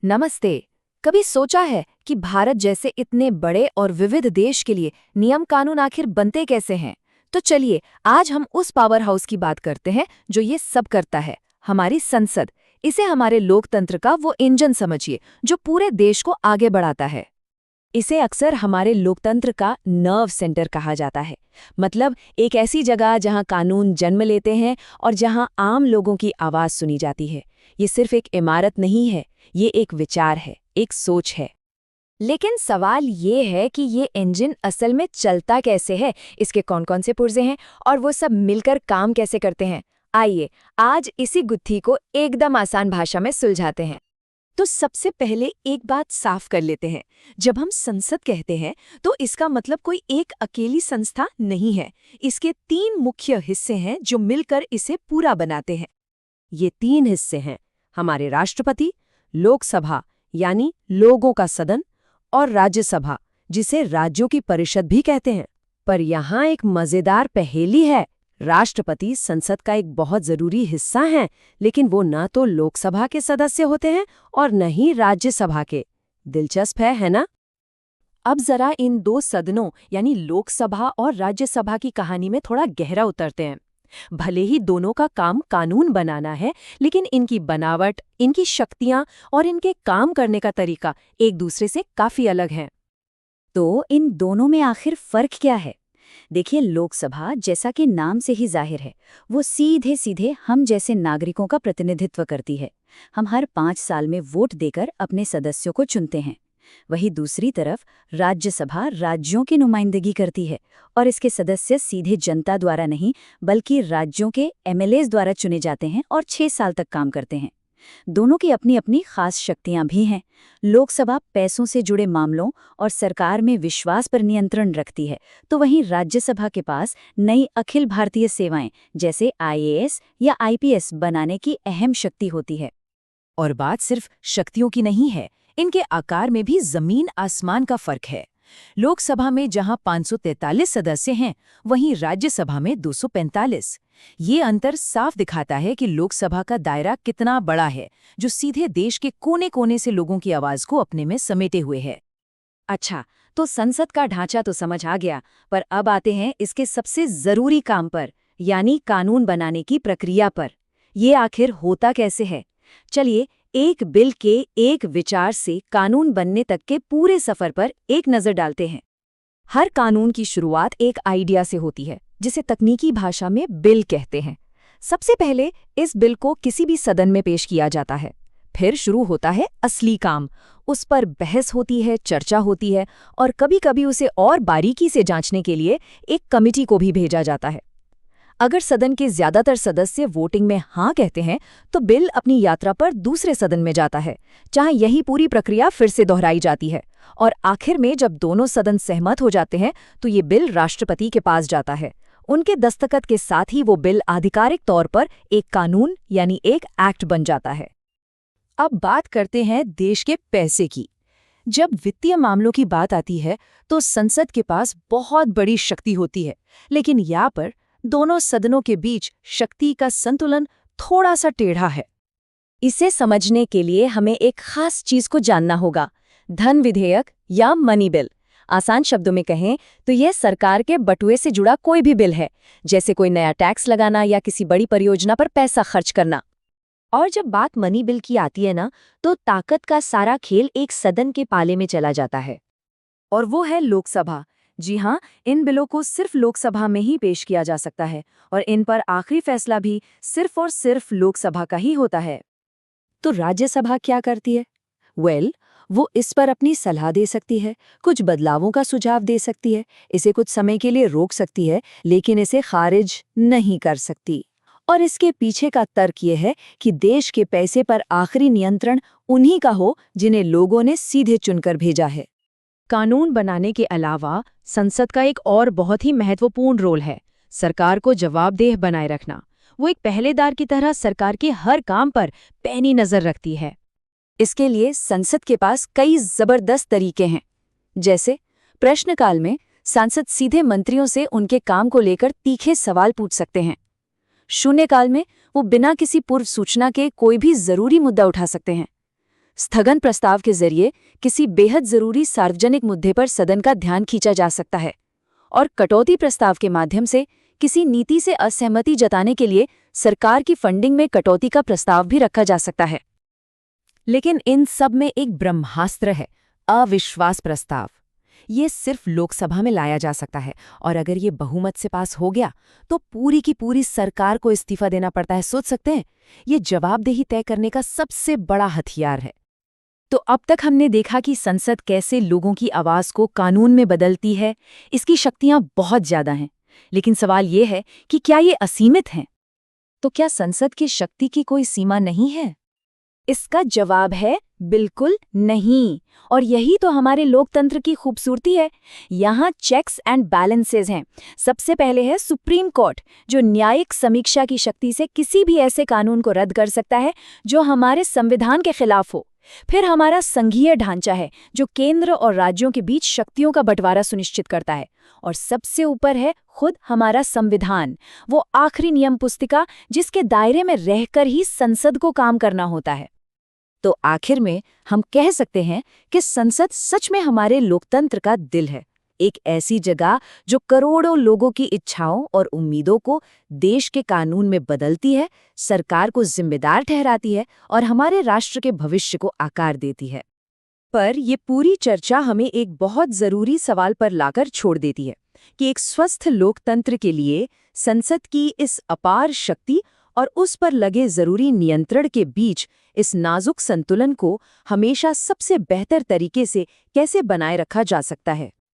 नमस्ते। कभी सोचा है कि भारत जैसे इतने बड़े और विविध देश के लिए नियम कानून आखिर बनते कैसे हैं? तो चलिए आज हम उस पावर हाउस की बात करते हैं जो ये सब करता है, हमारी संसद। इसे हमारे लोकतंत्र का वो इंजन समझिए जो पूरे देश को आगे बढ़ाता है। इसे अक्सर हमारे लोकतंत्र का नर्व सेंटर कहा जाता है। मतलब एक ऐसी जगह जहां कानून जन्म लेते हैं और जहां आम लोगों की आवाज सुनी जाती है। ये सिर्फ एक इमारत नहीं है, ये एक विचार है, एक सोच है। लेकिन सवाल ये है कि ये इंजन असल में चलता कैसे है, इसके कौन कौन से पुर्जे हैं और वो सब मिलकर काम कैसे करते हैं। आइए आज इसी गुत्थी को एकदम आसान भाषा में सुलझाते हैं। तो सबसे पहले एक बात साफ कर लेते हैं। जब हम संसद कहते हैं तो इसका मतलब कोई एक अकेली संस्था नहीं है। इसके 3 मुख्य हिस्से हैं जो मिलकर इसे पूरा बनाते हैं। ये 3 हिस्से हैं हमारे राष्ट्रपति, लोकसभा यानी लोगों का सदन, और राज्यसभा जिसे राज्यों की परिषद भी कहते हैं। पर यहाँ एक मजेदार पहेली है। राष्ट्रपति संसद का एक बहुत जरूरी हिस्सा है, लेकिन वो न तो लोकसभा के सदस्य होते हैं और न ही राज्यसभा के। दिलचस्प है ना? अब जरा इन 2 सदनों यानी लोकसभा और राज्यसभा की कहानी में थोड़ा गहरा उतरते हैं। भले ही दोनों का काम कानून बनाना है, लेकिन इनकी बनावट, इनकी शक्तियां और इनके काम करने का तरीका एक दूसरे से काफी अलग हैं। तो इन दोनों में आखिर फर्क क्या है? देखिए, लोकसभा जैसा कि नाम से ही जाहिर है, वो सीधे सीधे हम जैसे नागरिकों का प्रतिनिधित्व करती है। हम हर 5 साल में वोट देकर अपने सदस्यों को चुनते हैं। वहीं दूसरी तरफ राज्यसभा राज्यों की नुमाइंदगी करती है और इसके सदस्य सीधे जनता द्वारा नहीं बल्कि राज्यों के एमएलएज द्वारा चुने जाते हैं और 6 साल तक काम करते हैं। दोनों की अपनी अपनी खास शक्तियां भी हैं। लोकसभा पैसों से जुड़े मामलों और सरकार में विश्वास पर नियंत्रण रखती है, तो वहीं राज्यसभा के पास नई अखिल भारतीय सेवाएं जैसे आईएएस या आईपीएस बनाने की अहम शक्ति होती है। और बात सिर्फ शक्तियों की नहीं है, इनके आकार में भी जमीन आसमान का फर्क है। लोकसभा में जहां 543 सदस्य हैं, वहीं राज्यसभा में 245। ये अंतर साफ दिखाता है कि लोकसभा का दायरा कितना बड़ा है, जो सीधे देश के कोने कोने से लोगों की आवाज को अपने में समेटे हुए है। अच्छा, तो संसद का ढांचा तो समझ आ गया, पर अब आते हैं इसके सबसे जरूरी काम पर, यानी कानून बनाने की प्रक्रिया पर। ये आखिर होता कैसे है? चलिए एक बिल के एक विचार से कानून बनने तक के पूरे सफर पर एक नजर डालते हैं। हर कानून की शुरुआत एक आइडिया से होती है, जिसे तकनीकी भाषा में बिल कहते हैं। सबसे पहले इस बिल को किसी भी सदन में पेश किया जाता है। फिर शुरू होता है असली काम। उस पर बहस होती है, चर्चा होती है और कभी-कभी उसे और बारीकी से जांचने के लिए एक कमिटी को भी भेजा जाता है। अगर सदन के ज्यादातर सदस्य वोटिंग में हाँ कहते हैं, तो बिल अपनी यात्रा पर दूसरे सदन में जाता है, जहां यही पूरी प्रक्रिया फिर से दोहराई जाती है। और आखिर में जब दोनों सदन सहमत हो जाते हैं, तो ये बिल राष्ट्रपति के पास जाता है। उनके दस्तखत के साथ ही वो बिल आधिकारिक तौर पर एक कानून यानी एक एक्ट बन जाता है। अब बात करते हैं देश के पैसे की। जब वित्तीय मामलों की बात आती है, तो संसद के पास बहुत बड़ी शक्ति होती है, लेकिन यहाँ पर दोनों सदनों के बीच शक्ति का संतुलन थोड़ा सा टेढ़ा है। इसे समझने के लिए हमें एक खास चीज को जानना होगा, धन विधेयक या मनी बिल। आसान शब्दों में कहें तो यह सरकार के बटुए से जुड़ा कोई भी बिल है, जैसे कोई नया टैक्स लगाना या किसी बड़ी परियोजना पर पैसा खर्च करना। और जब बात मनी बिल की आती है ना, तो ताकत का सारा खेल एक सदन के पाले में चला जाता है, और वो है लोकसभा। जी हाँ, इन बिलों को सिर्फ लोकसभा में ही पेश किया जा सकता है और इन पर आखिरी फैसला भी सिर्फ और सिर्फ लोकसभा का ही होता है। तो राज्यसभा क्या करती है? वो इस पर अपनी सलाह दे सकती है, कुछ बदलावों का सुझाव दे सकती है, इसे कुछ समय के लिए रोक सकती है, लेकिन इसे खारिज नहीं कर सकती। और इसके पीछे का तर्क ये है कि देश के पैसे पर आखिरी नियंत्रण उन्हीं का हो जिन्हें लोगों ने सीधे चुनकर भेजा है। कानून बनाने के अलावा संसद का एक और बहुत ही महत्वपूर्ण रोल है, सरकार को जवाबदेह बनाए रखना। वो एक पहरेदार की तरह सरकार के हर काम पर पैनी नजर रखती है। इसके लिए संसद के पास कई जबरदस्त तरीके हैं। जैसे प्रश्नकाल में सांसद सीधे मंत्रियों से उनके काम को लेकर तीखे सवाल पूछ सकते हैं। शून्यकाल में वो बिना किसी पूर्व सूचना के कोई भी जरूरी मुद्दा उठा सकते हैं। स्थगन प्रस्ताव के जरिए किसी बेहद जरूरी सार्वजनिक मुद्दे पर सदन का ध्यान खींचा जा सकता है, और कटौती प्रस्ताव के माध्यम से किसी नीति से असहमति जताने के लिए सरकार की फंडिंग में कटौती का प्रस्ताव भी रखा जा सकता है। लेकिन इन सब में एक ब्रह्मास्त्र है, अविश्वास प्रस्ताव। ये सिर्फ लोकसभा में लाया जा सकता है, और अगर ये बहुमत से पास हो गया तो पूरी की पूरी सरकार को इस्तीफा देना पड़ता है। सोच सकते हैं, ये जवाबदेही तय करने का सबसे बड़ा हथियार है। तो अब तक हमने देखा कि संसद कैसे लोगों की आवाज को कानून में बदलती है। इसकी शक्तियां बहुत ज्यादा हैं, लेकिन सवाल ये है कि क्या ये असीमित हैं? तो क्या संसद की शक्ति की कोई सीमा नहीं है? इसका जवाब है बिल्कुल नहीं। और यही तो हमारे लोकतंत्र की खूबसूरती है। यहाँ चेक्स एंड बैलेंसेस हैं। सबसे पहले है सुप्रीम कोर्ट, जो न्यायिक समीक्षा की शक्ति से किसी भी ऐसे कानून को रद्द कर सकता है जो हमारे संविधान के खिलाफ हो। फिर हमारा संघीय ढांचा है, जो केंद्र और राज्यों के बीच शक्तियों का बंटवारा सुनिश्चित करता है। और सबसे ऊपर है खुद हमारा संविधान, वो आखिरी नियम पुस्तिका जिसके दायरे में रहकर ही संसद को काम करना होता है। तो आखिर में हम कह सकते हैं कि संसद सच में हमारे लोकतंत्र का दिल है, एक ऐसी जगह जो करोड़ों लोगों की इच्छाओं और उम्मीदों को देश के कानून में बदलती है, सरकार को जिम्मेदार ठहराती है और हमारे राष्ट्र के भविष्य को आकार देती है। पर ये पूरी चर्चा हमें एक बहुत जरूरी सवाल पर लाकर छोड़ देती है कि एक स्वस्थ लोकतंत्र के लिए संसद की इस अपार शक्ति और उस पर लगे जरूरी नियंत्रण के बीच इस नाजुक संतुलन को हमेशा सबसे बेहतर तरीके से कैसे बनाए रखा जा सकता है।